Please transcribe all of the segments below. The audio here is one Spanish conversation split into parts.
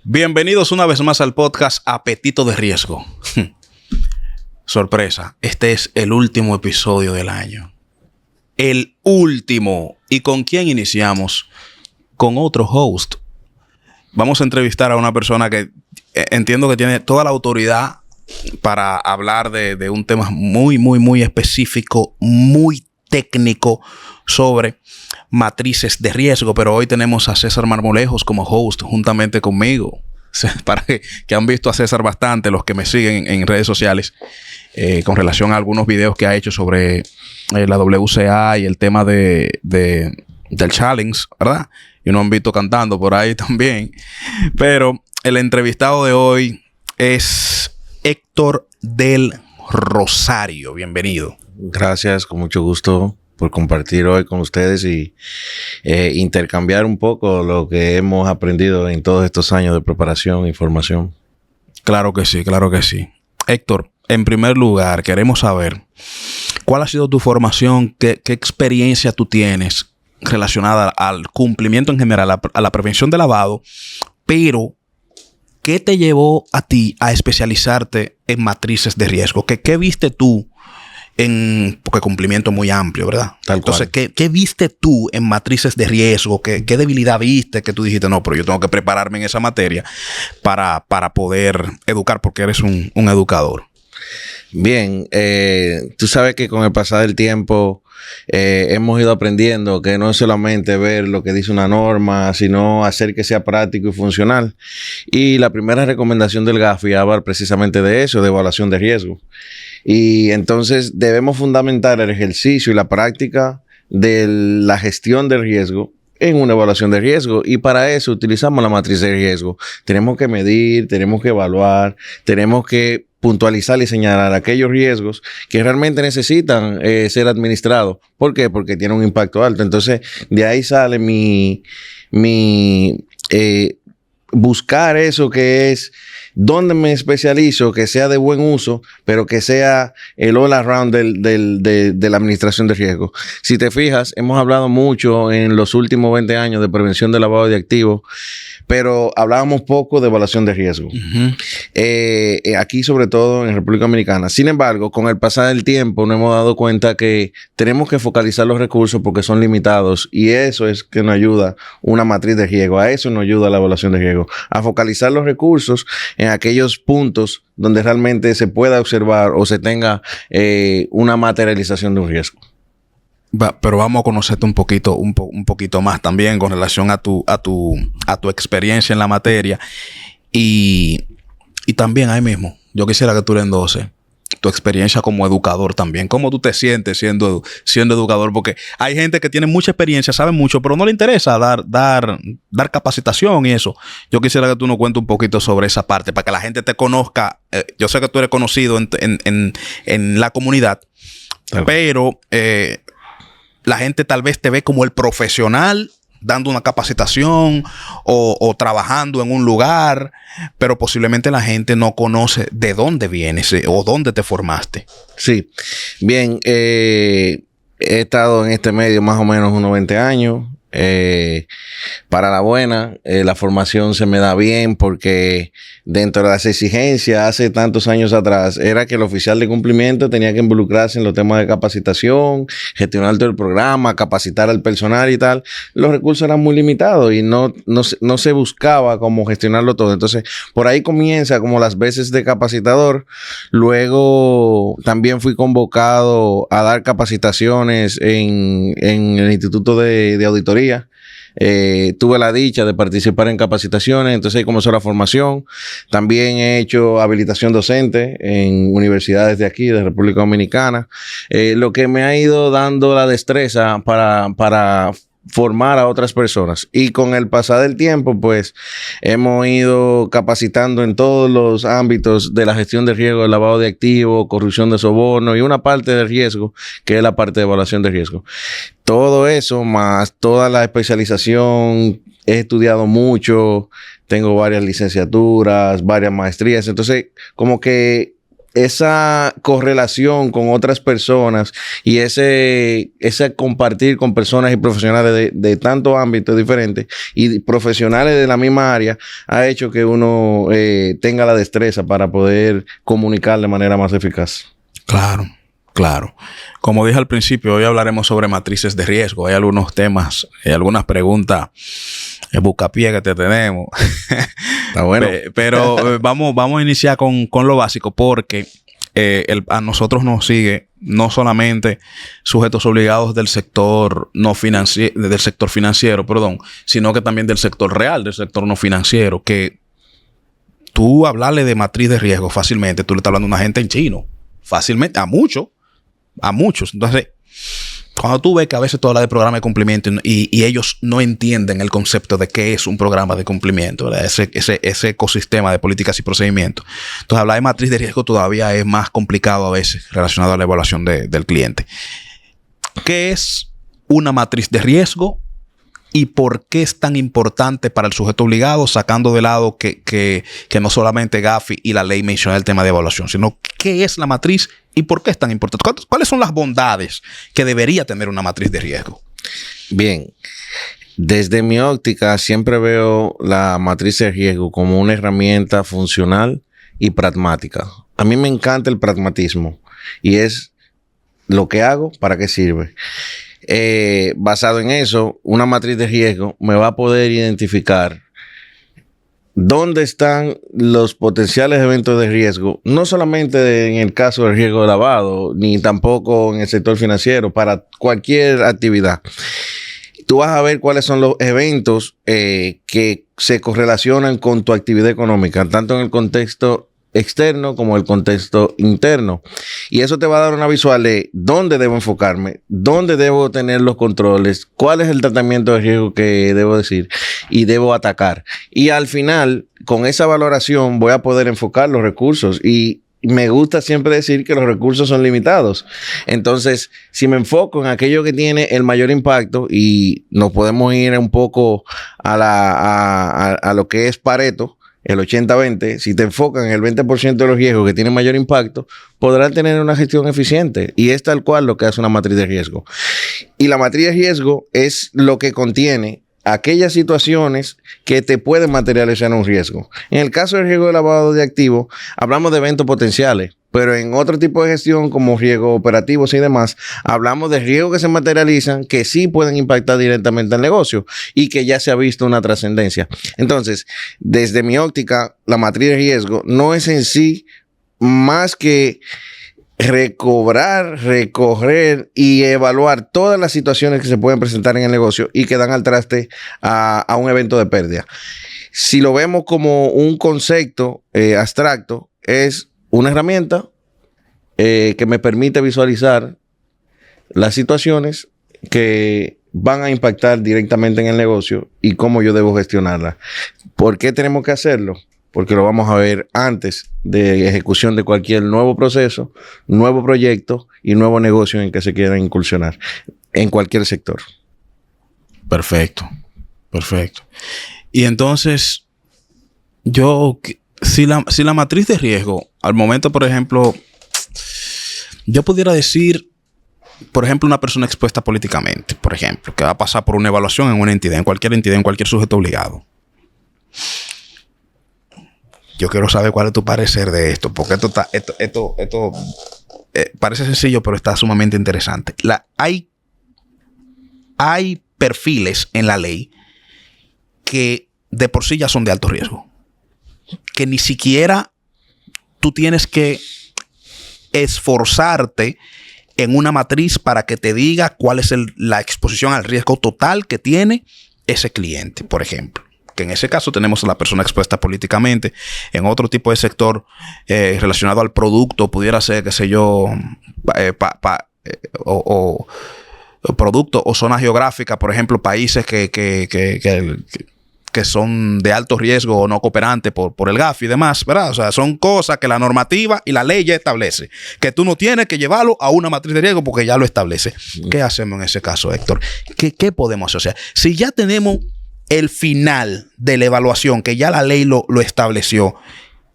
Bienvenidos una vez más al podcast Apetito de Riesgo. Sorpresa, este es el último episodio del año. El último. ¿Y con quién iniciamos? Con otro host. Vamos a entrevistar a una persona que entiendo que tiene toda la autoridad para hablar de un tema muy específico, muy técnico sobre matrices de riesgo. Pero hoy tenemos a César Marmolejos como host juntamente conmigo. Para que han visto a César bastante, los que me siguen en redes sociales, con relación a algunos videos que ha hecho sobre la WCA y el tema del challenge, ¿verdad? Y nos han visto cantando por ahí también. Pero el entrevistado de hoy es Héctor del Rosario. Bienvenido. Gracias, con mucho gusto por compartir hoy con ustedes y intercambiar un poco lo que hemos aprendido en todos estos años de preparación e información. Claro que sí, claro que sí. Héctor, en primer lugar, queremos saber cuál ha sido tu formación, qué experiencia tú tienes relacionada al cumplimiento en general, a la prevención de lavado, pero ¿qué te llevó a ti a especializarte en matrices de riesgo? ¿Qué viste tú? Porque cumplimiento muy amplio, ¿verdad? Entonces, ¿qué viste tú en matrices de riesgo? ¿Qué debilidad viste que tú dijiste, no, pero yo tengo que prepararme en esa materia para poder educar, porque eres un educador? Bien, tú sabes que con el pasar del tiempo hemos ido aprendiendo que no es solamente ver lo que dice una norma, sino hacer que sea práctico y funcional. Y la primera recomendación del GAFI habla precisamente de eso, de evaluación de riesgo. Y entonces debemos fundamentar el ejercicio y la práctica de la gestión del riesgo en una evaluación de riesgo. Y para eso utilizamos la matriz de riesgo. Tenemos que medir, tenemos que evaluar, tenemos que puntualizar y señalar aquellos riesgos que realmente necesitan ser administrados. ¿Por qué? Porque tienen un impacto alto. Entonces, de ahí sale buscar eso que es donde me especializo, que sea de buen uso, pero que sea el all around de la administración de riesgo. Si te fijas, hemos hablado mucho en los últimos 20 años de prevención de lavado de activos, pero hablábamos poco de evaluación de riesgo. Aquí, sobre todo en República Dominicana. Sin embargo, con el pasar del tiempo nos hemos dado cuenta que tenemos que focalizar los recursos porque son limitados, y eso es que nos ayuda una matriz de riesgo. A eso nos ayuda la evaluación de riesgo, a focalizar los recursos en aquellos puntos donde realmente se pueda observar o se tenga una materialización de un riesgo. Pero vamos a conocerte un poquito más también con relación a tu experiencia en la materia. Y también ahí mismo, yo quisiera que tú le endoses tu experiencia como educador también. ¿Cómo tú te sientes siendo educador? Porque hay gente que tiene mucha experiencia, sabe mucho, pero no le interesa dar capacitación y eso. Yo quisiera que tú nos cuentes un poquito sobre esa parte, para que la gente te conozca. Yo sé que tú eres conocido en la comunidad, pero la gente tal vez te ve como el profesional dando una capacitación o trabajando en un lugar, pero posiblemente la gente no conoce de dónde vienes o dónde te formaste. Sí, bien, he estado en este medio más o menos unos 20 años. Para la buena, la formación se me da bien porque dentro de las exigencias hace tantos años atrás era que el oficial de cumplimiento tenía que involucrarse en los temas de capacitación, gestionar todo el programa, capacitar al personal y tal. Los recursos eran muy limitados y no se buscaba cómo gestionarlo todo. Entonces, por ahí comienza como las veces de capacitador. Luego también fui convocado a dar capacitaciones en el Instituto de Auditoría. Tuve la dicha de participar en capacitaciones, entonces ahí comenzó la formación. También he hecho habilitación docente en universidades de aquí, de República Dominicana, lo que me ha ido dando la destreza para formar a otras personas. Y con el pasar del tiempo, pues, hemos ido capacitando en todos los ámbitos de la gestión de riesgo, el lavado de activos, corrupción de soborno y una parte de riesgo, que es la parte de evaluación de riesgo. Todo eso, más toda la especialización, he estudiado mucho, tengo varias licenciaturas, varias maestrías. Entonces, como que esa correlación con otras personas y ese compartir con personas y profesionales de tantos ámbitos diferentes y profesionales de la misma área ha hecho que uno tenga la destreza para poder comunicar de manera más eficaz. Claro, claro. Como dije al principio, hoy hablaremos sobre matrices de riesgo. Hay algunos temas, algunas preguntas, buscapié que te tenemos. Está bueno. Pero vamos a iniciar con lo básico porque a nosotros nos sigue no solamente sujetos obligados del sector financiero, sino que también del sector real, del sector no financiero, que tú hablarle de matriz de riesgo fácilmente, tú le estás hablando a una gente en chino, fácilmente, a muchos. Entonces, cuando tú ves que a veces tú hablas de programa de cumplimiento y ellos no entienden el concepto de qué es un programa de cumplimiento, ¿verdad? Ese ecosistema de políticas y procedimientos. Entonces, hablar de matriz de riesgo todavía es más complicado a veces relacionado a la evaluación del cliente. ¿Qué es una matriz de riesgo y por qué es tan importante para el sujeto obligado, sacando de lado que no solamente Gafi y la ley menciona el tema de evaluación, sino qué es la matriz y por qué es tan importante? ¿Cuáles son las bondades que debería tener una matriz de riesgo? Bien, desde mi óptica siempre veo la matriz de riesgo como una herramienta funcional y pragmática. A mí me encanta el pragmatismo y es lo que hago, para qué sirve. Basado en eso, una matriz de riesgo me va a poder identificar dónde están los potenciales eventos de riesgo, no solamente en el caso del riesgo de lavado, ni tampoco en el sector financiero, para cualquier actividad. Tú vas a ver cuáles son los eventos que se correlacionan con tu actividad económica, tanto en el contexto externo como el contexto interno. Y eso te va a dar una visual de dónde debo enfocarme, dónde debo tener los controles, cuál es el tratamiento de riesgo que debo decir y debo atacar. Y al final, con esa valoración, voy a poder enfocar los recursos. Y me gusta siempre decir que los recursos son limitados. Entonces, si me enfoco en aquello que tiene el mayor impacto, y nos podemos ir un poco a lo que es Pareto, el 80-20, si te enfocas en el 20% de los riesgos que tienen mayor impacto, podrás tener una gestión eficiente. Y es tal cual lo que hace una matriz de riesgo. Y la matriz de riesgo es lo que contiene aquellas situaciones que te pueden materializar un riesgo. En el caso del riesgo de lavado de activos, hablamos de eventos potenciales. Pero en otro tipo de gestión, como riesgos operativos y demás, hablamos de riesgos que se materializan, que sí pueden impactar directamente al negocio y que ya se ha visto una trascendencia. Entonces, desde mi óptica, la matriz de riesgo no es en sí más que recoger y evaluar todas las situaciones que se pueden presentar en el negocio y que dan al traste a un evento de pérdida. Si lo vemos como un concepto abstracto, es una herramienta que me permite visualizar las situaciones que van a impactar directamente en el negocio y cómo yo debo gestionarla. ¿Por qué tenemos que hacerlo? Porque lo vamos a ver antes de ejecución de cualquier nuevo proceso, nuevo proyecto y nuevo negocio en que se quiera incursionar en cualquier sector. Perfecto. Y entonces, si la matriz de riesgo, al momento, por ejemplo, yo pudiera decir, por ejemplo, una persona expuesta políticamente, por ejemplo, que va a pasar por una evaluación en una entidad, en cualquier sujeto obligado. Yo quiero saber cuál es tu parecer de esto, porque esto parece sencillo, pero está sumamente interesante. Hay perfiles en la ley que de por sí ya son de alto riesgo, que ni siquiera tú tienes que esforzarte en una matriz para que te diga cuál es la exposición al riesgo total que tiene ese cliente, por ejemplo. Que en ese caso tenemos a la persona expuesta políticamente. En otro tipo de sector relacionado al producto, pudiera ser, qué sé yo, producto o zona geográfica, por ejemplo, países que son de alto riesgo o no cooperantes por el GAFI y demás, ¿verdad? O sea, son cosas que la normativa y la ley ya establece, que tú no tienes que llevarlo a una matriz de riesgo porque ya lo establece. ¿Qué hacemos en ese caso, Héctor? ¿Qué podemos hacer? O sea, si ya tenemos el final de la evaluación, que ya la ley lo estableció,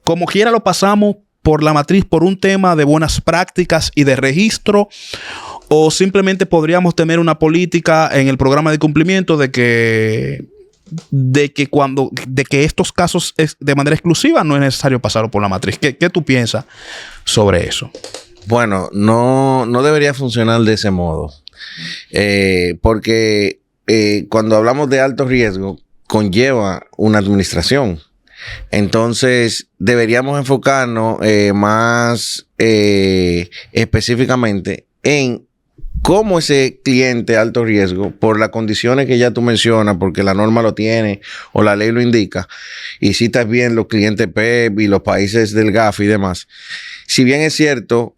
como quiera lo pasamos por la matriz por un tema de buenas prácticas y de registro? ¿O simplemente podríamos tener una política en el programa de cumplimiento de que estos casos es de manera exclusiva no es necesario pasarlo por la matriz? ¿Qué tú piensas sobre eso? Bueno, no debería funcionar de ese modo. Porque cuando hablamos de alto riesgo, conlleva una administración. Entonces, deberíamos enfocarnos más específicamente en cómo ese cliente de alto riesgo, por las condiciones que ya tú mencionas, porque la norma lo tiene o la ley lo indica, y citas bien los clientes PEP y los países del GAF y demás. Si bien es cierto,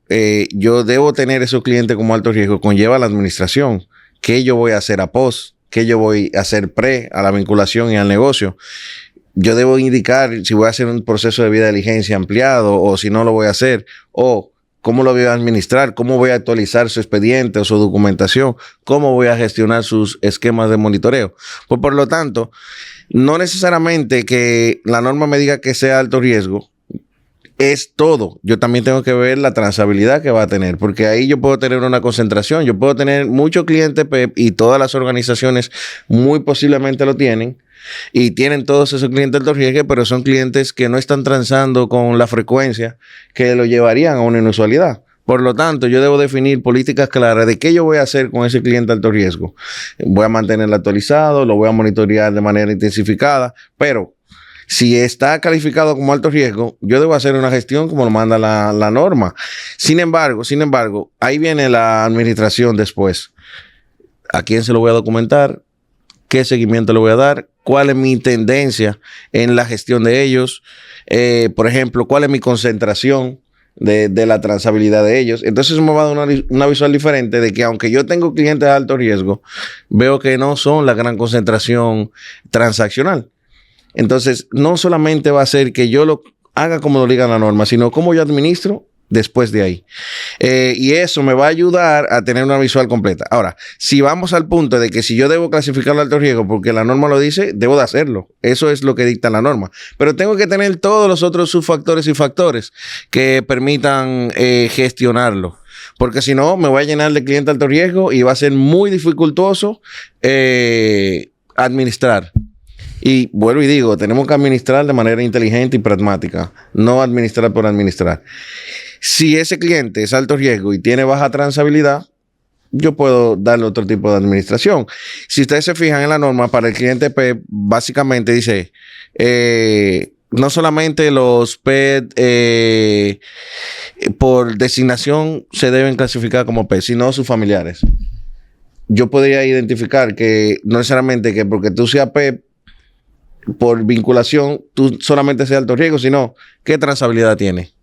yo debo tener esos clientes como alto riesgo, conlleva la administración. ¿Qué yo voy a hacer a post? ¿Qué yo voy a hacer pre a la vinculación y al negocio? Yo debo indicar si voy a hacer un proceso de vida de diligencia ampliado o si no lo voy a hacer, o cómo lo voy a administrar, cómo voy a actualizar su expediente o su documentación, cómo voy a gestionar sus esquemas de monitoreo. Pues por lo tanto, no necesariamente que la norma me diga que sea alto riesgo es todo. Yo también tengo que ver la trazabilidad que va a tener, porque ahí yo puedo tener una concentración. Yo puedo tener muchos clientes PEP y todas las organizaciones muy posiblemente lo tienen. Y tienen todos esos clientes de alto riesgo, pero son clientes que no están transando con la frecuencia que lo llevarían a una inusualidad. Por lo tanto, yo debo definir políticas claras de qué yo voy a hacer con ese cliente de alto riesgo. Voy a mantenerlo actualizado, lo voy a monitorear de manera intensificada, pero si está calificado como alto riesgo, yo debo hacer una gestión como lo manda la norma. Sin embargo, ahí viene la administración después. ¿A quién se lo voy a documentar? ¿Qué seguimiento le voy a dar? ¿Cuál es mi tendencia en la gestión de ellos? Por ejemplo, ¿cuál es mi concentración de la transabilidad de ellos? Entonces me va a dar una visual diferente de que aunque yo tengo clientes de alto riesgo, veo que no son la gran concentración transaccional. Entonces, no solamente va a ser que yo lo haga como lo diga la norma, sino cómo yo administro después de ahí. Y eso me va a ayudar a tener una visual completa. Ahora, si vamos al punto de que si yo debo clasificarlo alto riesgo porque la norma lo dice, debo de hacerlo. Eso es lo que dicta la norma. Pero tengo que tener todos los otros subfactores y factores que permitan gestionarlo. Porque si no, me voy a llenar de cliente alto riesgo y va a ser muy dificultoso administrar. Y vuelvo y digo, tenemos que administrar de manera inteligente y pragmática, no administrar por administrar. Si ese cliente es alto riesgo y tiene baja transabilidad, yo puedo darle otro tipo de administración. Si ustedes se fijan en la norma, para el cliente PEP, básicamente dice, no solamente los PEP por designación se deben clasificar como PEP, sino sus familiares. Yo podría identificar que no necesariamente que porque tú seas PEP, por vinculación, tú solamente seas alto riesgo, sino qué transabilidad tiene.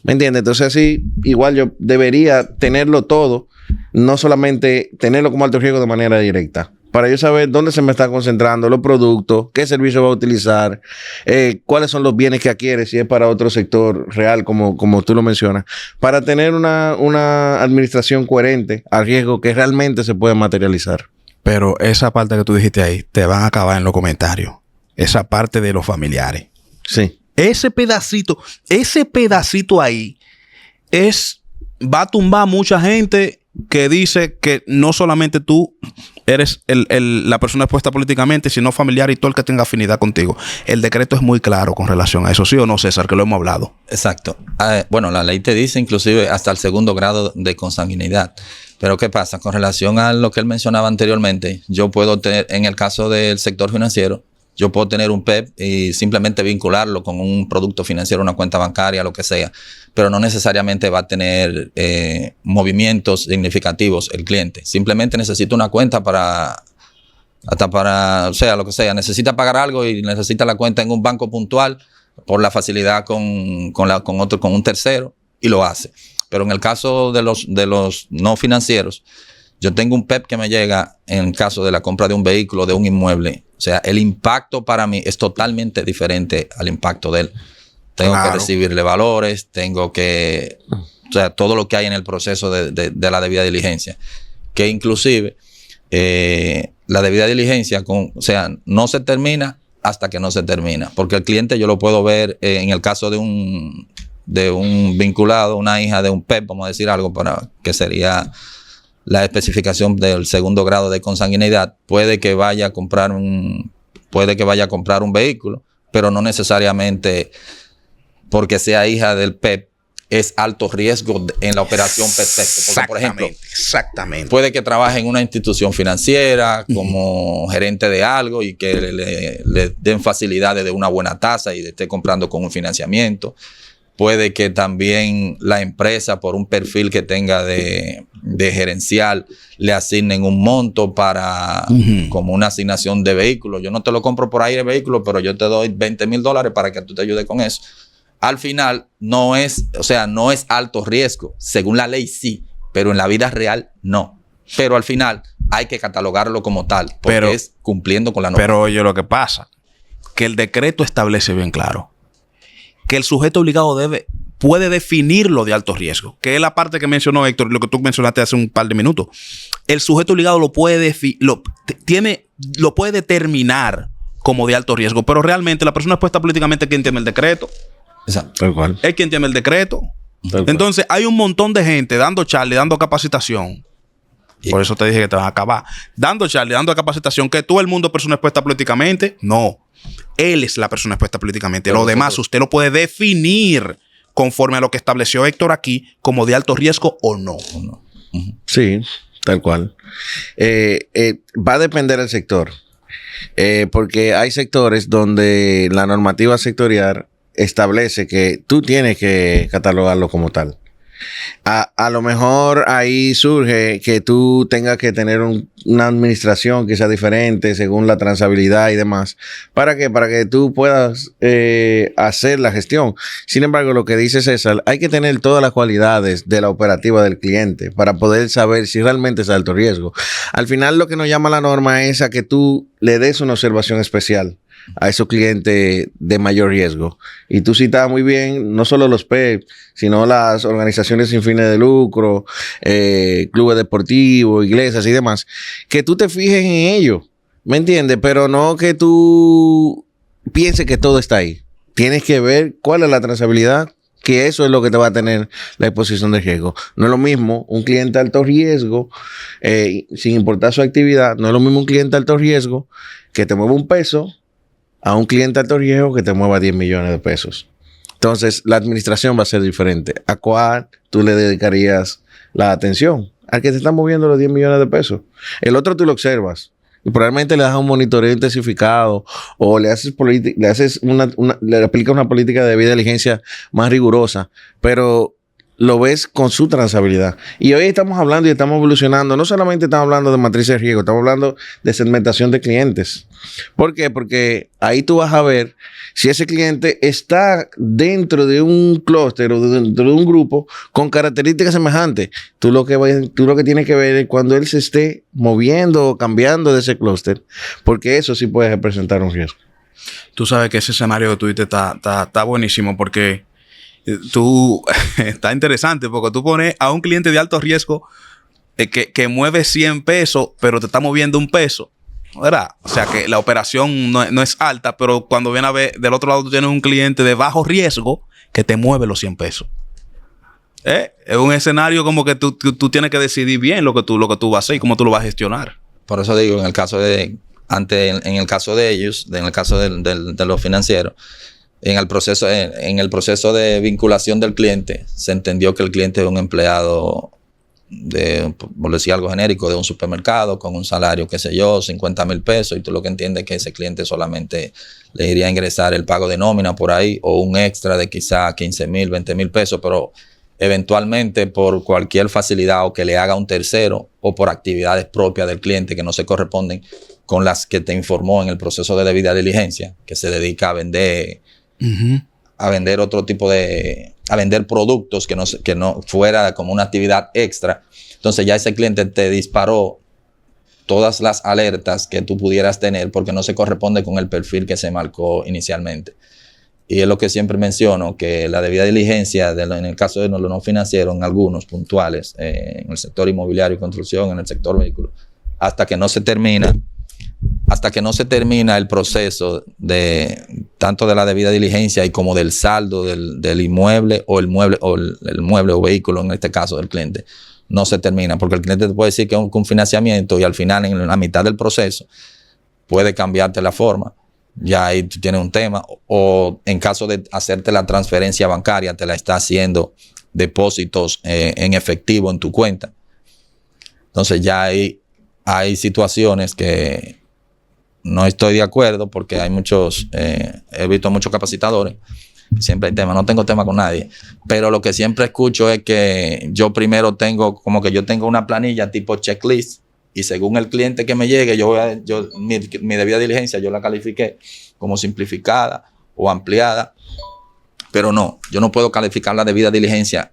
¿Me entiendes? Entonces así, igual yo debería tenerlo todo, no solamente tenerlo como alto riesgo de manera directa. Para yo saber dónde se me están concentrando los productos, qué servicio va a utilizar, cuáles son los bienes que adquiere, si es para otro sector real, como tú lo mencionas, para tener una administración coherente al riesgo que realmente se puede materializar. Pero esa parte que tú dijiste ahí, te van a acabar en los comentarios. Esa parte de los familiares. Sí. Ese pedacito ahí va a tumbar a mucha gente que dice que no solamente tú eres la persona expuesta políticamente, sino familiar y todo el que tenga afinidad contigo. El decreto es muy claro con relación a eso, ¿sí o no, César? Que lo hemos hablado. Exacto. Bueno, la ley te dice inclusive hasta el 2º grado de consanguinidad. Pero ¿qué pasa? Con relación a lo que él mencionaba anteriormente, yo puedo tener, en el caso del sector financiero, yo puedo tener un PEP y simplemente vincularlo con un producto financiero, una cuenta bancaria, lo que sea, pero no necesariamente va a tener movimientos significativos el cliente. Simplemente necesita una cuenta o sea, lo que sea. Necesita pagar algo y necesita la cuenta en un banco puntual por la facilidad con un tercero y lo hace. Pero en el caso de los no financieros, yo tengo un PEP que me llega en el caso de la compra de un vehículo, de un inmueble. O sea, el impacto para mí es totalmente diferente al impacto de él. Tengo que recibirle valores, o sea, todo lo que hay en el proceso de la debida diligencia. Que inclusive la debida diligencia, o sea, no se termina hasta que no se termina. Porque el cliente yo lo puedo ver en el caso de un de un vinculado, una hija de un PEP, vamos a decir algo, para que sería la especificación del segundo grado de consanguinidad, puede que vaya a comprar un vehículo, pero no necesariamente porque sea hija del PEP es alto riesgo en la operación perfecta. Porque, por ejemplo, puede que trabaje en una institución financiera como gerente de algo y que le den facilidades de una buena tasa y esté comprando con un financiamiento. Puede que también la empresa, por un perfil que tenga de gerencial, le asignen un monto para como una asignación de vehículos. Yo no te lo compro por ahí el vehículo, pero yo te doy $20,000 para que tú te ayudes con eso. Al final no es alto riesgo. Según la ley sí, pero en la vida real no. Pero al final hay que catalogarlo como tal, porque es cumpliendo con la norma. Pero oye, lo que pasa, que el decreto establece bien claro que el sujeto obligado puede definirlo de alto riesgo, que es la parte que mencionó Héctor, lo que tú mencionaste hace un par de minutos. El sujeto obligado lo puede determinar como de alto riesgo, pero realmente la persona expuesta políticamente es quien tiene el decreto. Exacto. Tal cual. Es quien tiene el decreto. Tal cual. Entonces, hay un montón de gente dando charla, dando capacitación. Por eso te dije que te van a acabar. Dando charla, dando capacitación, que todo el mundo es persona expuesta políticamente. No. Él es la persona expuesta políticamente. Pero lo demás, usted lo puede definir conforme a lo que estableció Héctor aquí, como de alto riesgo o no. Sí, tal cual. Va a depender del sector. Porque hay sectores donde la normativa sectorial establece que tú tienes que catalogarlo como tal. A lo mejor ahí surge que tú tengas que tener una administración que sea diferente según la transabilidad y demás. ¿Para qué? Para que tú puedas hacer la gestión. Sin embargo, lo que dice César, hay que tener todas las cualidades de la operativa del cliente para poder saber si realmente es de alto riesgo. Al final, lo que nos llama la norma es a que tú le des una observación especial a esos clientes de mayor riesgo. Y tú citabas muy bien, no solo los PEP, sino las organizaciones sin fines de lucro, clubes deportivos, iglesias y demás, que tú te fijes en ello, ¿me entiendes? Pero no que tú pienses que todo está ahí. Tienes que ver cuál es la trazabilidad, que eso es lo que te va a tener la exposición de riesgo. No es lo mismo un cliente de alto riesgo, sin importar su actividad, no es lo mismo un cliente de alto riesgo que te mueve $1 a un cliente de alto riesgo que te mueva 10 millones de pesos. Entonces, la administración va a ser diferente. ¿A cuál tú le dedicarías la atención? Al que te está moviendo los 10 millones de pesos. El otro tú lo observas y probablemente le das un monitoreo intensificado o le aplicas una política de debida diligencia más rigurosa, pero lo ves con su trazabilidad. Y hoy estamos hablando y estamos evolucionando. No solamente estamos hablando de matrices de riesgo, estamos hablando de segmentación de clientes. ¿Por qué? Porque ahí tú vas a ver si ese cliente está dentro de un clúster o dentro de un grupo con características semejantes. Tú lo que tienes que ver es cuando él se esté moviendo o cambiando de ese clúster, porque eso sí puede representar un riesgo. Tú sabes que ese escenario que tú dices está buenísimo porque está interesante porque tú pones a un cliente de alto riesgo que mueve 100 pesos, pero te está moviendo $1, ¿verdad? O sea que la operación no es alta, pero cuando viene a ver, del otro lado tú tienes un cliente de bajo riesgo que te mueve los 100 pesos. Es un escenario como que tú tienes que decidir bien lo que tú vas a hacer y cómo tú lo vas a gestionar. Por eso digo, en el caso de ellos, en el caso de los financieros, en el proceso de vinculación del cliente, se entendió que el cliente es un empleado por decir algo genérico, de un supermercado con un salario, qué sé yo, 50,000 pesos, y tú lo que entiendes es que ese cliente solamente le iría a ingresar el pago de nómina por ahí, o un extra de quizá 15,000, 20,000 pesos, pero eventualmente por cualquier facilidad o que le haga un tercero, o por actividades propias del cliente que no se corresponden con las que te informó en el proceso de debida diligencia, que se dedica a vender a vender otro tipo a vender productos que no fuera como una actividad extra. Entonces ya ese cliente te disparó todas las alertas que tú pudieras tener porque no se corresponde con el perfil que se marcó inicialmente. Y es lo que siempre menciono, que la debida diligencia, en el caso de lo no financiero, en algunos puntuales, en el sector inmobiliario y construcción, en el sector vehículo, hasta que no se termina el proceso tanto de la debida diligencia y como del saldo del inmueble o el mueble o vehículo, en este caso del cliente, no se termina, porque el cliente te puede decir que es un financiamiento y al final, en la mitad del proceso, puede cambiarte la forma. Ya ahí tú tienes un tema. O en caso de hacerte la transferencia bancaria, te la está haciendo depósitos en efectivo en tu cuenta. Entonces ya hay situaciones que no estoy de acuerdo, porque hay muchos, he visto muchos capacitadores, siempre hay temas, no tengo tema con nadie, pero lo que siempre escucho es que yo primero tengo una planilla tipo checklist, y según el cliente que me llegue, mi debida diligencia yo la califiqué como simplificada o ampliada, pero no, yo no puedo calificar la debida diligencia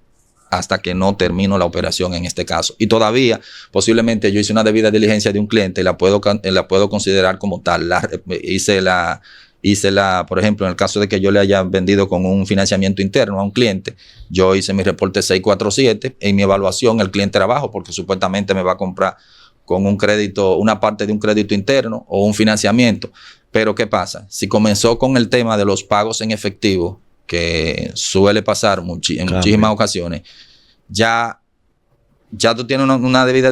hasta que no termino la operación en este caso. Y todavía, posiblemente yo hice una debida diligencia de un cliente y la puedo considerar como tal. Por ejemplo, en el caso de que yo le haya vendido con un financiamiento interno a un cliente, yo hice mi reporte 647, en mi evaluación el cliente era bajo porque supuestamente me va a comprar con un crédito, una parte de un crédito interno o un financiamiento. Pero ¿qué pasa? Si comenzó con el tema de los pagos en efectivo, que suele pasar en muchísimas ocasiones, ya tú tienes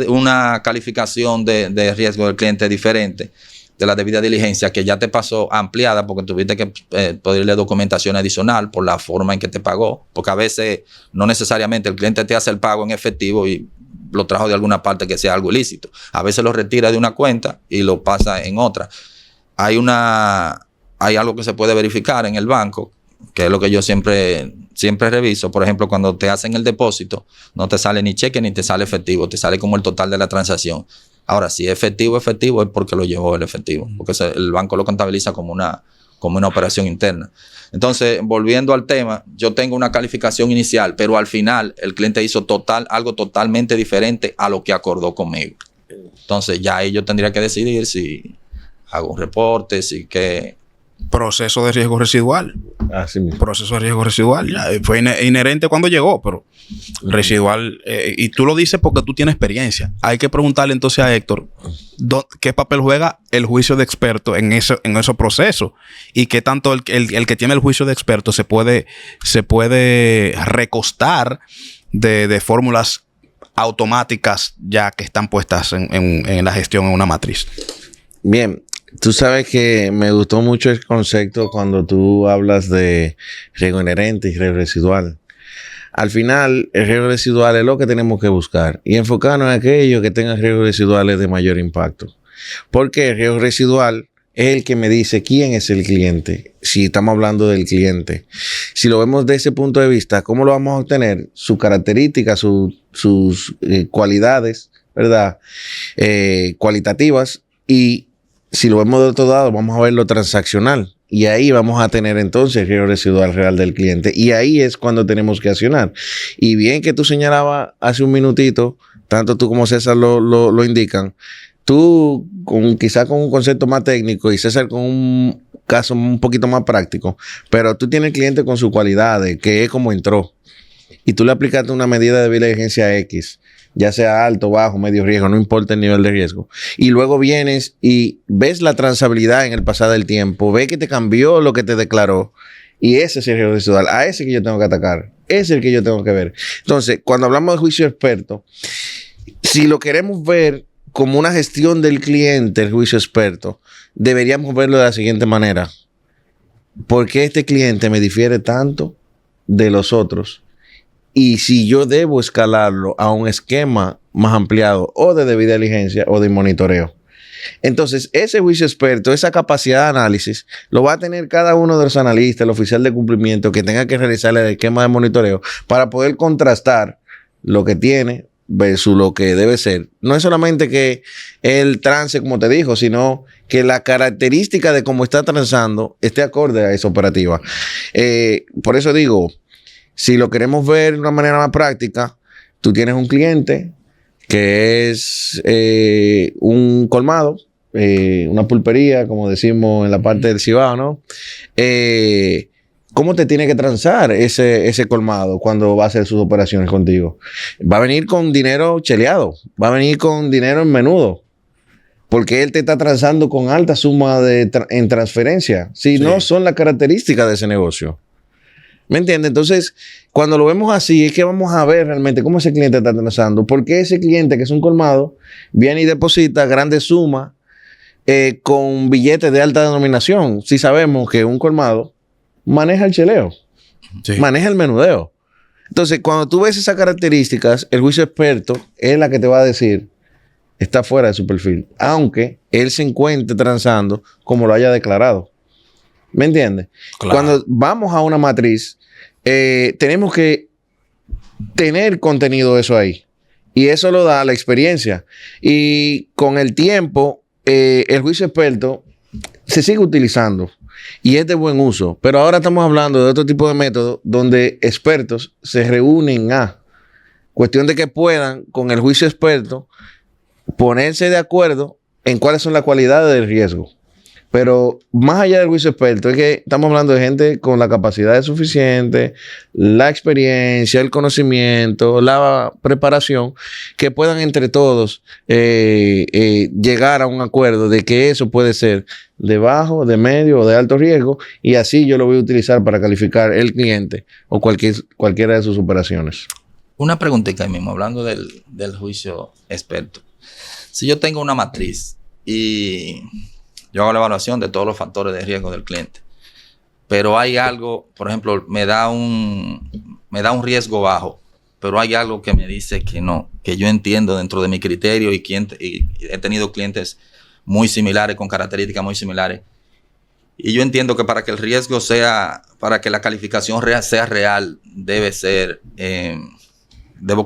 una calificación de riesgo del cliente diferente de la debida diligencia, que ya te pasó ampliada porque tuviste que pedirle documentación adicional por la forma en que te pagó, porque a veces no necesariamente el cliente te hace el pago en efectivo y lo trajo de alguna parte que sea algo ilícito. A veces lo retira de una cuenta y lo pasa en otra. Hay algo que se puede verificar en el banco, que es lo que yo siempre reviso. Por ejemplo, cuando te hacen el depósito, no te sale ni cheque ni te sale efectivo, te sale como el total de la transacción. Ahora, si es efectivo es porque lo llevó el efectivo, porque el banco lo contabiliza como una operación interna. Entonces, volviendo al tema, yo tengo una calificación inicial, pero al final el cliente hizo algo totalmente diferente a lo que acordó conmigo. Entonces, ya ahí yo tendría que decidir si hago un reporte, si qué. Proceso de riesgo residual. Así mismo. Proceso de riesgo residual. Ya, fue inherente cuando llegó, pero residual. Y tú lo dices porque tú tienes experiencia. Hay que preguntarle entonces a Héctor qué papel juega el juicio de experto en ese proceso, y qué tanto el que tiene el juicio de experto se puede recostar de fórmulas automáticas ya que están puestas en la gestión en una matriz. Bien. Tú sabes que me gustó mucho el concepto cuando tú hablas de riesgo inherente y riesgo residual. Al final, el riesgo residual es lo que tenemos que buscar y enfocarnos en aquellos que tengan riesgos residuales de mayor impacto. Porque el riesgo residual es el que me dice quién es el cliente, si estamos hablando del cliente. Si lo vemos desde ese punto de vista, ¿cómo lo vamos a obtener? Sus características, sus cualidades, ¿verdad? Cualitativas. Y si lo vemos de otro lado, vamos a ver lo transaccional. Y ahí vamos a tener entonces el riesgo residual real del cliente. Y ahí es cuando tenemos que accionar. Y bien que tú señalabas hace un minutito, tanto tú como César lo indican, tú quizás con un concepto más técnico y César con un caso un poquito más práctico, pero tú tienes el cliente con sus cualidades, que es como entró. Y tú le aplicaste una medida de diligencia X, ya sea alto, bajo, medio riesgo, no importa el nivel de riesgo. Y luego vienes y ves la trazabilidad en el pasado del tiempo, ves que te cambió lo que te declaró. Y ese es el riesgo residual. A ese que yo tengo que atacar. Ese es el que yo tengo que ver. Entonces, cuando hablamos de juicio experto, si lo queremos ver como una gestión del cliente, el juicio experto, deberíamos verlo de la siguiente manera. ¿Por qué este cliente me difiere tanto de los otros? Y si yo debo escalarlo a un esquema más ampliado o de debida diligencia o de monitoreo. Entonces, ese juicio experto, esa capacidad de análisis, lo va a tener cada uno de los analistas, el oficial de cumplimiento que tenga que realizar el esquema de monitoreo para poder contrastar lo que tiene versus lo que debe ser. No es solamente que el trance, como te dijo, sino que la característica de cómo está transando esté acorde a esa operativa. Por eso digo, si lo queremos ver de una manera más práctica, tú tienes un cliente que es un colmado, una pulpería, como decimos en la parte del Cibao, ¿no? ¿Cómo te tiene que transar ese colmado cuando va a hacer sus operaciones contigo? Va a venir con dinero cheleado, va a venir con dinero en menudo. porque él te está transando con alta suma en transferencia. Si Sí. no son las características de ese negocio. ¿Me entiendes? Entonces, cuando lo vemos así, es que vamos a ver realmente cómo ese cliente está transando. Porque ese cliente que es un colmado viene y deposita grandes sumas con billetes de alta denominación. Si sabemos que un colmado maneja el cheleo, Sí. maneja el menudeo. Entonces, cuando tú ves esas características, el juicio experto es la que te va a decir, está fuera de su perfil, aunque él se encuentre transando como lo haya declarado. ¿Me entiendes? Claro. Cuando vamos a una matriz, tenemos que tener contenido de eso ahí. Y eso lo da la experiencia. Y con el tiempo, el juicio experto se sigue utilizando y es de buen uso. Pero ahora estamos hablando de otro tipo de método donde expertos se reúnen a cuestión de que puedan, con el juicio experto, ponerse de acuerdo en cuáles son las cualidades del riesgo. Pero más allá del juicio experto, es que estamos hablando de gente con la capacidad suficiente, la experiencia, el conocimiento, la preparación, que puedan entre todos llegar a un acuerdo de que eso puede ser de bajo, de medio o de alto riesgo, y así yo lo voy a utilizar para calificar el cliente o cualquiera de sus operaciones. Una preguntita ahí mismo, hablando del juicio experto. Si yo tengo una matriz y yo hago la evaluación de todos los factores de riesgo del cliente, pero hay algo, por ejemplo, me da un riesgo bajo, pero hay algo que me dice que no, que yo entiendo dentro de mi criterio y he tenido clientes muy similares, con características muy similares, y yo entiendo que para que el riesgo para que la calificación sea real, debo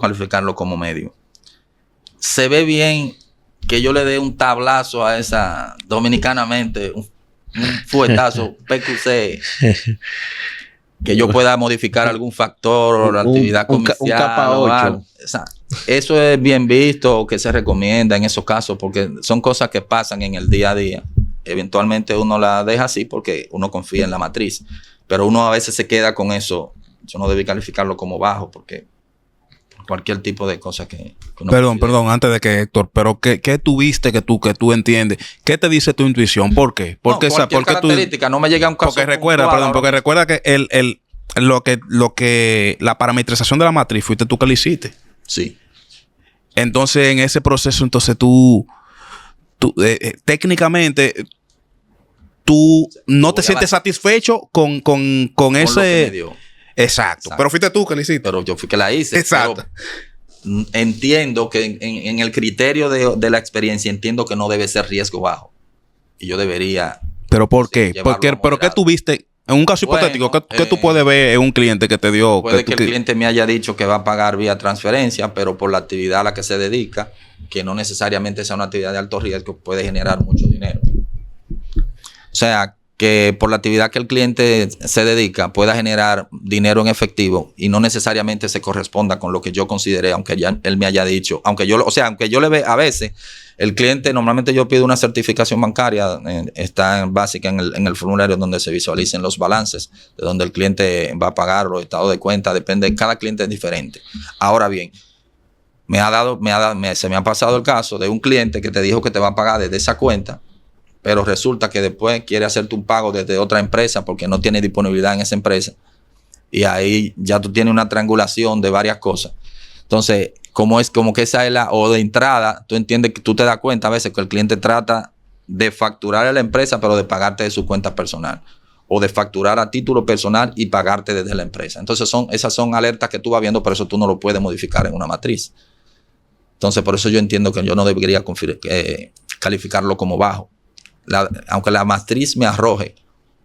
calificarlo como medio. Se ve bien que yo le dé un tablazo a esa, dominicanamente, un fuetazo, PQC, que yo pueda modificar algún factor o la actividad comercial. Un capa 8. O sea, eso es bien visto o que se recomienda en esos casos, porque son cosas que pasan en el día a día. Eventualmente uno la deja así porque uno confía en la matriz, pero uno a veces se queda con eso. Yo no debí calificarlo como bajo porque cualquier tipo de cosa que uno Perdón, antes de que Héctor, pero ¿qué tuviste que tú entiendes? ¿Qué te dice tu intuición? ¿Por qué? Porque no, cualquier característica, no me llega a un caso porque recuerda que la parametrización de la matriz fuiste tú que la hiciste. Sí. Entonces, en ese proceso, tú técnicamente tú no te sientes satisfecho con ese Con lo que me dio. Exacto. Pero fuiste tú que la hiciste. Pero yo fui que la hice. Exacto. Pero entiendo que en el criterio de la experiencia, entiendo que no debe ser riesgo bajo. Y yo debería. ¿Pero por qué? Llevarlo ¿Pero qué tuviste? En un caso Bueno, hipotético, ¿qué tú puedes ver en un cliente que te dio? Puede que el cliente me haya dicho que va a pagar vía transferencia, pero por la actividad a la que se dedica, que no necesariamente sea una actividad de alto riesgo, puede generar mucho dinero. O sea, que por la actividad que el cliente se dedica pueda generar dinero en efectivo y no necesariamente se corresponda con lo que yo consideré, aunque ya él me haya dicho, aunque yo le ve a veces, el cliente, normalmente yo pido una certificación bancaria, está básica en el formulario donde se visualicen los balances, de donde el cliente va a pagar, los estados de cuenta, depende, cada cliente es diferente. Ahora bien, se me ha pasado el caso de un cliente que te dijo que te va a pagar desde esa cuenta, pero resulta que después quiere hacerte un pago desde otra empresa porque no tiene disponibilidad en esa empresa. Y ahí ya tú tienes una triangulación de varias cosas. Entonces, como que esa es o de entrada, tú entiendes que tú te das cuenta a veces que el cliente trata de facturar a la empresa, pero de pagarte de su cuenta personal. O de facturar a título personal y pagarte desde la empresa. Entonces, esas son alertas que tú vas viendo, pero eso tú no lo puedes modificar en una matriz. Entonces, por eso yo entiendo que yo no debería calificarlo como bajo. Aunque la matriz me arroje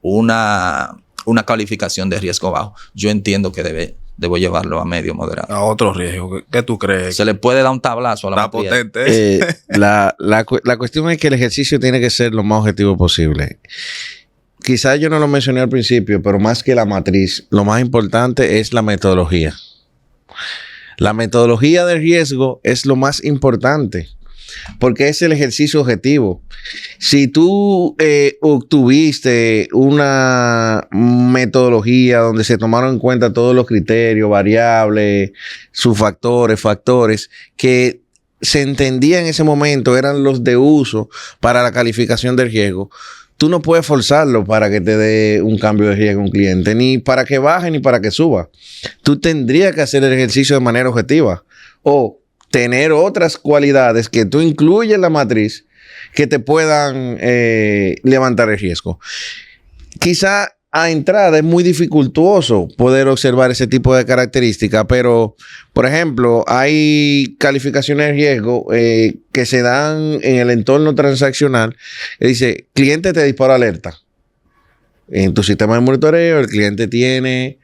una calificación de riesgo bajo, yo entiendo que debo llevarlo a medio moderado. A otro riesgo. ¿Qué tú crees? Se le puede dar un tablazo a la matriz. Potente. La cuestión es que el ejercicio tiene que ser lo más objetivo posible. Quizás yo no lo mencioné al principio, pero más que la matriz, lo más importante es la metodología. La metodología de riesgo es lo más importante, porque es el ejercicio objetivo. Si tú obtuviste una metodología donde se tomaron en cuenta todos los criterios, variables, sus factores, que se entendía en ese momento eran los de uso para la calificación del riesgo, tú no puedes forzarlo para que te dé un cambio de riesgo a un cliente, ni para que baje ni para que suba. Tú tendrías que hacer el ejercicio de manera objetiva o tener otras cualidades que tú incluyes en la matriz que te puedan levantar el riesgo. Quizá a entrada es muy dificultuoso poder observar ese tipo de características, pero, por ejemplo, hay calificaciones de riesgo que se dan en el entorno transaccional. Que dice, cliente te disparó alerta. En tu sistema de monitoreo, el cliente tiene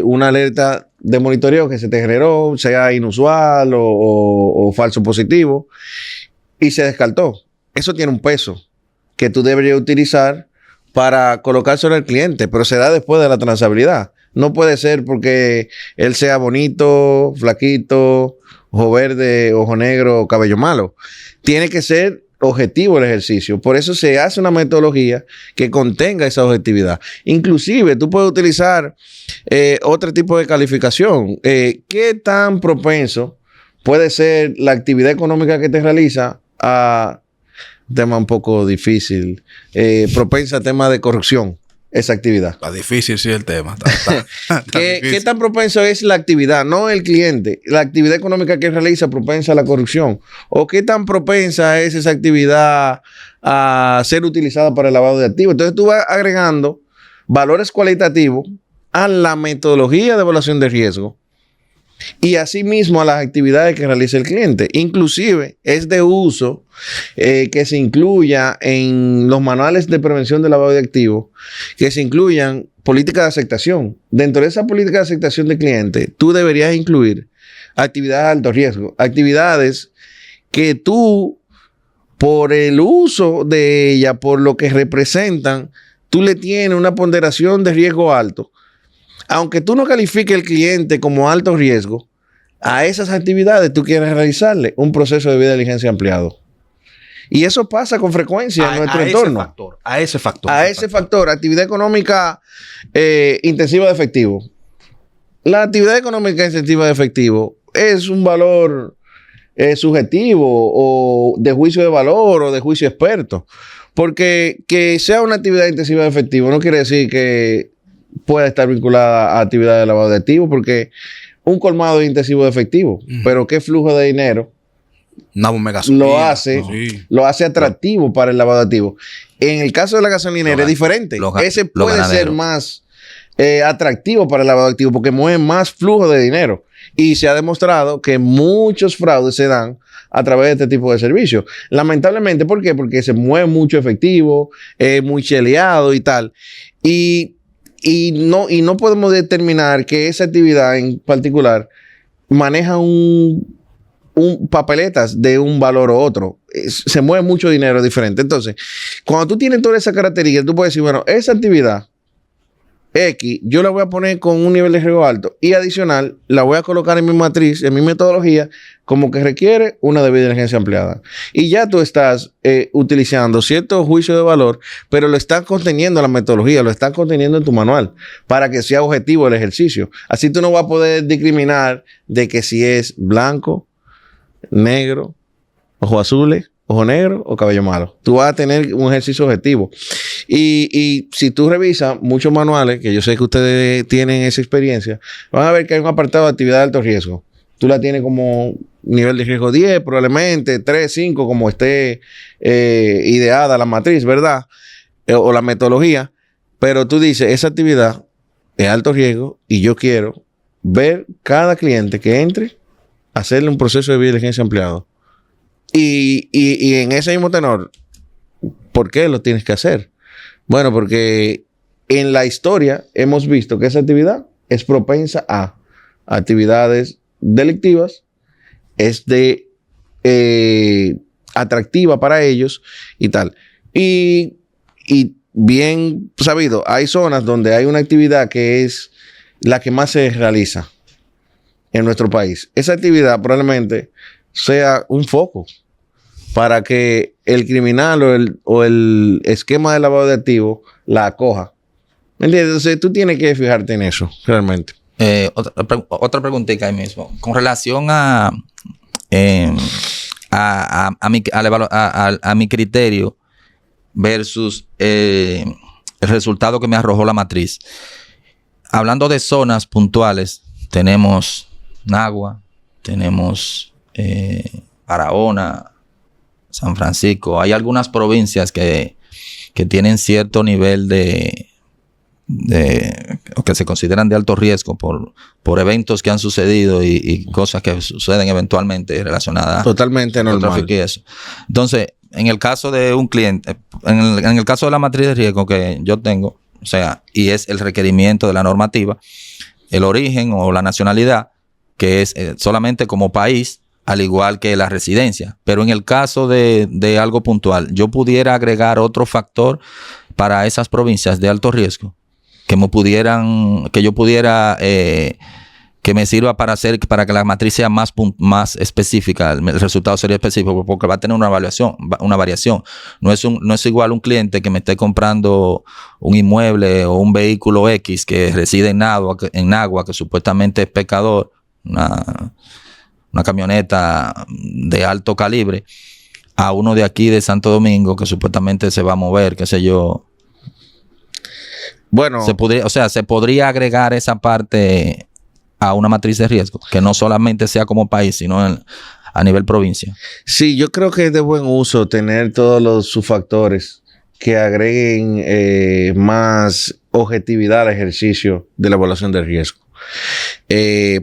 una alerta de monitoreo que se te generó, sea inusual o falso positivo, y se descartó. Eso tiene un peso que tú deberías utilizar para colocar sobre el cliente, pero se da después de la transabilidad. No puede ser porque él sea bonito, flaquito, ojo verde, ojo negro, cabello malo. Tiene que ser objetivo el ejercicio. Por eso se hace una metodología que contenga esa objetividad. Inclusive, tú puedes utilizar otro tipo de calificación. ¿Qué tan propenso puede ser la actividad económica que te realiza a tema un poco difícil, propensa a tema de corrupción, esa actividad? Está difícil, sí, el tema. ¿Qué tan propenso es la actividad? No el cliente, la actividad económica que realiza propensa a la corrupción. ¿O qué tan propensa es esa actividad a ser utilizada para el lavado de activos? Entonces tú vas agregando valores cualitativos a la metodología de evaluación de riesgo y asimismo a las actividades que realiza el cliente. Inclusive es de uso que se incluya en los manuales de prevención del lavado de activos, que se incluyan políticas de aceptación. Dentro de esa política de aceptación del cliente, tú deberías incluir actividades de alto riesgo, actividades que tú, por el uso de ella, por lo que representan, tú le tienes una ponderación de riesgo alto. Aunque tú no califiques el cliente como alto riesgo, a esas actividades tú quieres realizarle un proceso de vida diligencia ampliado. Y eso pasa con frecuencia en nuestro entorno. A ese factor. A ese factor, actividad económica intensiva de efectivo. La actividad económica intensiva de efectivo es un valor subjetivo o de juicio de valor o de juicio experto. Porque que sea una actividad intensiva de efectivo no quiere decir que pueda estar vinculada a actividades de lavado de activos, porque un colmado es intensivo de efectivo, pero ¿qué flujo de dinero lo hace atractivo para el lavado de activos? En el caso de la gasolinera es diferente. Ese puede ser más atractivo para el lavado de activos porque mueve más flujo de dinero. Y se ha demostrado que muchos fraudes se dan a través de este tipo de servicios. Lamentablemente, ¿por qué? Porque se mueve mucho efectivo, muy cheleado y tal. Y no podemos determinar que esa actividad en particular maneja un papeletas de un valor u otro. Se mueve mucho dinero diferente. Entonces, cuando tú tienes toda esa característica, tú puedes decir, bueno, esa actividad X, yo la voy a poner con un nivel de riesgo alto y adicional, la voy a colocar en mi matriz, en mi metodología, como que requiere una debida diligencia ampliada. Y ya tú estás utilizando cierto juicio de valor, pero lo estás conteniendo en la metodología, lo estás conteniendo en tu manual, para que sea objetivo el ejercicio. Así tú no vas a poder discriminar de que si es blanco, negro, ojos azules, ojo negro o cabello malo. Tú vas a tener un ejercicio objetivo. Y si tú revisas muchos manuales, que yo sé que ustedes tienen esa experiencia, van a ver que hay un apartado de actividad de alto riesgo. Tú la tienes como nivel de riesgo 10, probablemente 3, 5, como esté ideada la matriz, ¿verdad? O la metodología. Pero tú dices, esa actividad es alto riesgo y yo quiero ver cada cliente que entre, hacerle un proceso de vida diligencia ampliado. Y en ese mismo tenor, ¿por qué lo tienes que hacer? Bueno, porque en la historia hemos visto que esa actividad es propensa a actividades delictivas, es atractiva para ellos y tal. Y bien sabido, hay zonas donde hay una actividad que es la que más se realiza en nuestro país. Esa actividad probablemente sea un foco para que el criminal o el esquema de lavado de activos la acoja. ¿Me entiendes? Entonces tú tienes que fijarte en eso, realmente. Otra preguntita ahí mismo. Con relación a a mi criterio versus el resultado que me arrojó la matriz. Hablando de zonas puntuales, tenemos Nagua, tenemos Barahona, San Francisco. Hay algunas provincias que tienen cierto nivel o que se consideran de alto riesgo por eventos que han sucedido y cosas que suceden eventualmente relacionadas totalmente con el tráfico y eso. Entonces, en el caso de un cliente, en el caso de la matriz de riesgo que yo tengo, o sea, y es el requerimiento de la normativa, el origen o la nacionalidad, que es solamente como país, al igual que la residencia. Pero en el caso de algo puntual, yo pudiera agregar otro factor para esas provincias de alto riesgo que que me sirva para que la matriz sea más específica. El resultado sería específico porque va a tener una variación. No es igual un cliente que me esté comprando un inmueble o un vehículo X que reside en Nagua, que supuestamente es pecador, una camioneta de alto calibre, a uno de aquí de Santo Domingo que supuestamente se va a mover, qué sé yo. Bueno, se podría agregar esa parte a una matriz de riesgo, que no solamente sea como país, sino a nivel provincia. Sí, yo creo que es de buen uso tener todos los subfactores que agreguen más objetividad al ejercicio de la evaluación de riesgo.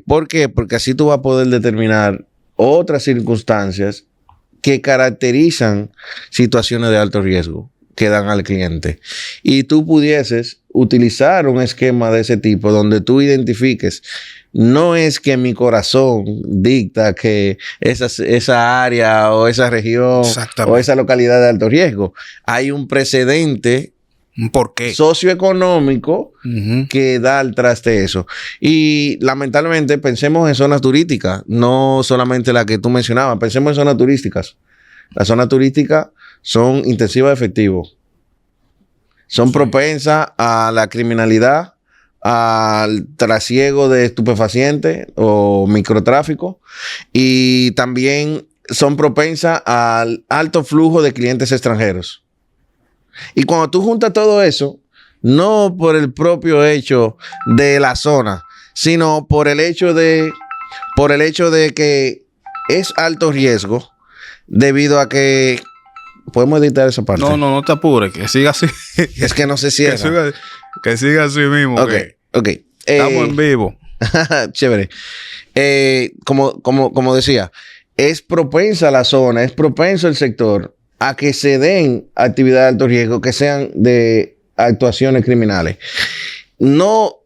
¿Por qué? Porque así tú vas a poder determinar otras circunstancias que caracterizan situaciones de alto riesgo que dan al cliente. Y tú pudieses utilizar un esquema de ese tipo donde tú identifiques, no es que mi corazón dicta que esa área o esa región o esa localidad de alto riesgo. Hay un precedente ¿por qué? Socioeconómico que da al traste eso. Y lamentablemente pensemos en zonas turísticas, no solamente la que tú mencionabas, pensemos en zonas turísticas. Las zonas turísticas son intensivas de efectivo. Son propensas a la criminalidad, al trasiego de estupefacientes o microtráfico, y también son propensas al alto flujo de clientes extranjeros. Y cuando tú juntas todo eso, no por el propio hecho de la zona, sino por el hecho de que es alto riesgo, debido a que podemos editar esa parte. No te apures, que siga así. Es que no se cierra. Que siga así mismo. Ok. Estamos en vivo. Chévere. Como decía, es propensa la zona, es propenso el sector a que se den actividades de alto riesgo que sean de actuaciones criminales. No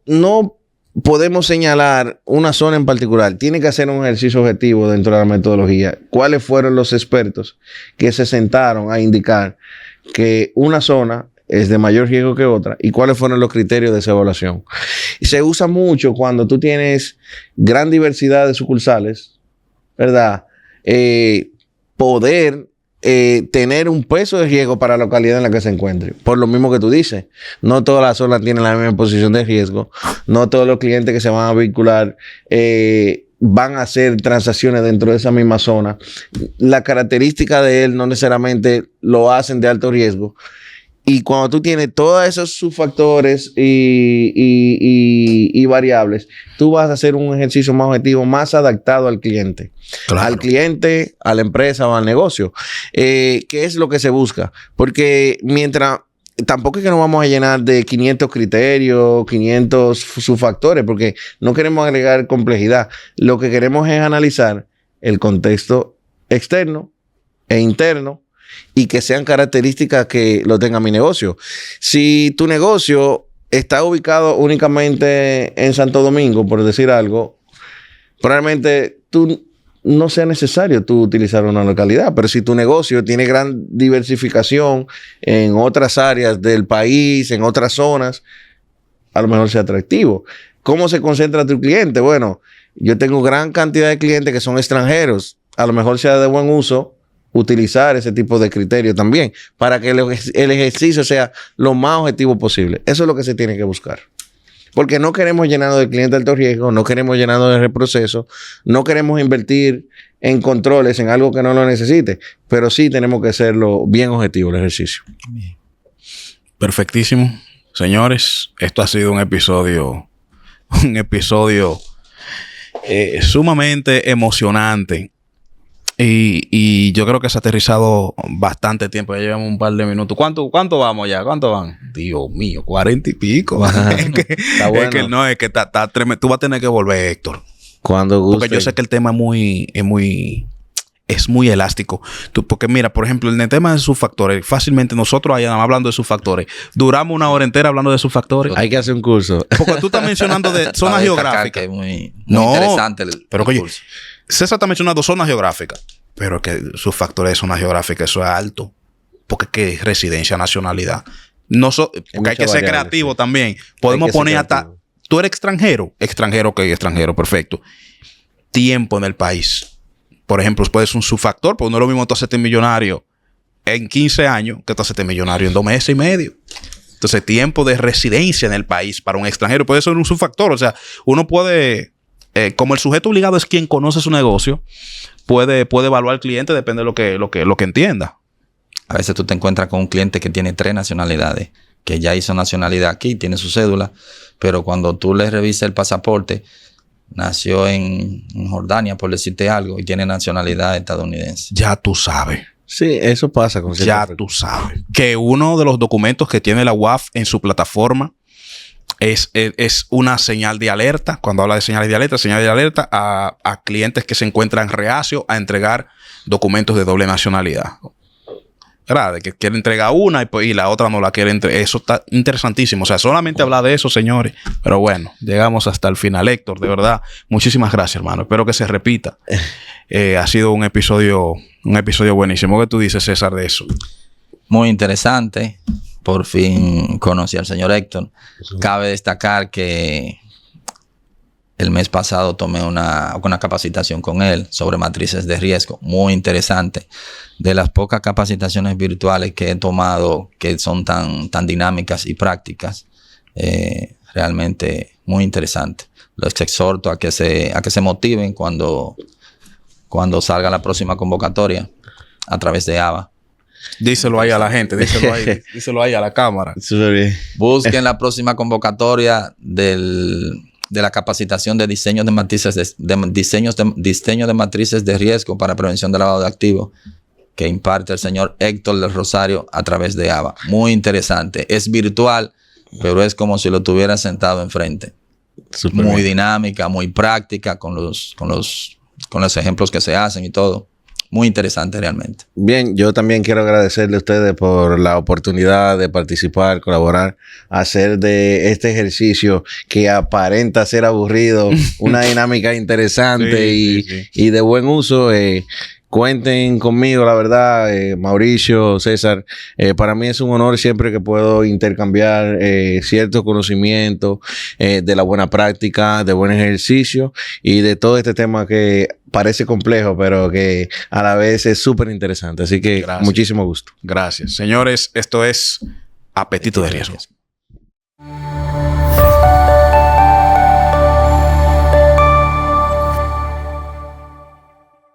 podemos señalar una zona en particular. Tiene que hacer un ejercicio objetivo dentro de la metodología. ¿Cuáles fueron los expertos que se sentaron a indicar que una zona es de mayor riesgo que otra y cuáles fueron los criterios de esa evaluación? Y se usa mucho cuando tú tienes gran diversidad de sucursales, ¿verdad? Poder tener un peso de riesgo para la localidad en la que se encuentre. Por lo mismo que tú dices, no todas las zonas tienen la misma posición de riesgo, no todos los clientes que se van a vincular van a hacer transacciones dentro de esa misma zona. La característica de él no necesariamente lo hacen de alto riesgo. Y cuando tú tienes todos esos subfactores y variables, tú vas a hacer un ejercicio más objetivo, más adaptado al cliente. Claro. Al cliente, a la empresa o al negocio. ¿Qué es lo que se busca? Porque tampoco es que nos vamos a llenar de 500 criterios, 500 subfactores, porque no queremos agregar complejidad. Lo que queremos es analizar el contexto externo e interno, y que sean características que lo tenga mi negocio. Si tu negocio está ubicado únicamente en Santo Domingo, por decir algo, probablemente no sea necesario tú utilizar una localidad. Pero si tu negocio tiene gran diversificación en otras áreas del país, en otras zonas, a lo mejor sea atractivo. ¿Cómo se concentra tu cliente? Bueno, yo tengo gran cantidad de clientes que son extranjeros. A lo mejor sea de buen uso utilizar ese tipo de criterios también para que el ejercicio sea lo más objetivo posible. Eso es lo que se tiene que buscar. Porque no queremos llenarnos de clientes de alto riesgo, no queremos llenarnos de reprocesos, no queremos invertir en controles, en algo que no lo necesite, pero sí tenemos que hacerlo bien objetivo el ejercicio. Perfectísimo. Señores, esto ha sido un episodio sumamente emocionante. Y yo creo que se ha aterrizado bastante tiempo. Ya llevamos un par de minutos. ¿Cuánto vamos ya? ¿Cuánto van? Dios mío, 40 y pico. Está bueno. Es que está tremendo. Tú vas a tener que volver, Héctor. Cuando guste. Porque yo sé que el tema es muy elástico. Porque mira, por ejemplo, en el tema de sus factores, fácilmente nosotros allá hablando de sus factores, duramos una hora entera hablando de sus factores. Hay que hacer un curso. Porque tú estás mencionando de zonas geográficas. Que es muy interesante el oye, curso. César está mencionando zonas geográficas, pero que sus factores de zonas geográficas, eso es alto. Porque ¿qué es residencia, nacionalidad? Porque hay que ser creativo, sí. También. Podemos poner hasta... Tú eres extranjero. Extranjero, perfecto. Tiempo en el país. Por ejemplo, puede ser un subfactor, porque no es lo mismo tú hacerte millonario en 15 años que tú hacerte millonario en 2 meses y medio. Entonces, tiempo de residencia en el país para un extranjero puede ser un subfactor. O sea, uno puede... como el sujeto obligado es quien conoce su negocio, puede evaluar al cliente, depende de lo que entienda. A veces tú te encuentras con un cliente que tiene 3 nacionalidades, que ya hizo nacionalidad aquí, tiene su cédula, pero cuando tú le revisas el pasaporte, nació en Jordania, por decirte algo, y tiene nacionalidad estadounidense. Ya tú sabes. Sí, eso pasa con Ya tú sabes. Que uno de los documentos que tiene la UAF en su plataforma es una señal de alerta. Cuando habla de señal de alerta a clientes que se encuentran reacios a entregar documentos de doble nacionalidad. ¿Verdad? De que quiere entregar una y la otra no la quiere entregar. Eso está interesantísimo. O sea, solamente hablar de eso, señores. Pero bueno, llegamos hasta el final. Héctor, de verdad, muchísimas gracias, hermano. Espero que se repita. Ha sido un episodio buenísimo. ¿Qué tú dices, César, de eso? Muy interesante. Por fin conocí al señor Héctor. Cabe destacar que el mes pasado tomé una capacitación con él sobre matrices de riesgo. Muy interesante. De las pocas capacitaciones virtuales que he tomado que son tan dinámicas y prácticas, realmente muy interesante. Los exhorto a que se motiven cuando salga la próxima convocatoria a través de ABA. Díselo ahí a la gente, díselo ahí a la cámara. Busquen la próxima convocatoria de la capacitación de diseño de matrices diseño de matrices de riesgo para prevención de lavado de activos que imparte el señor Héctor del Rosario a través de ABA. Muy interesante. Es virtual, pero es como si lo tuviera sentado enfrente. Super muy bien. Dinámica, muy práctica con los ejemplos que se hacen y todo. Muy interesante realmente. Bien, yo también quiero agradecerle a ustedes por la oportunidad de participar, colaborar, hacer de este ejercicio que aparenta ser aburrido una dinámica interesante y de buen uso. Cuenten conmigo, la verdad, Mauricio, César. Para mí es un honor siempre que puedo intercambiar ciertos conocimientos de la buena práctica, de buen ejercicio y de todo este tema que parece complejo, pero que a la vez es súper interesante. Así que gracias. Muchísimo gusto. Gracias. Señores, esto es Apetito de Riesgo.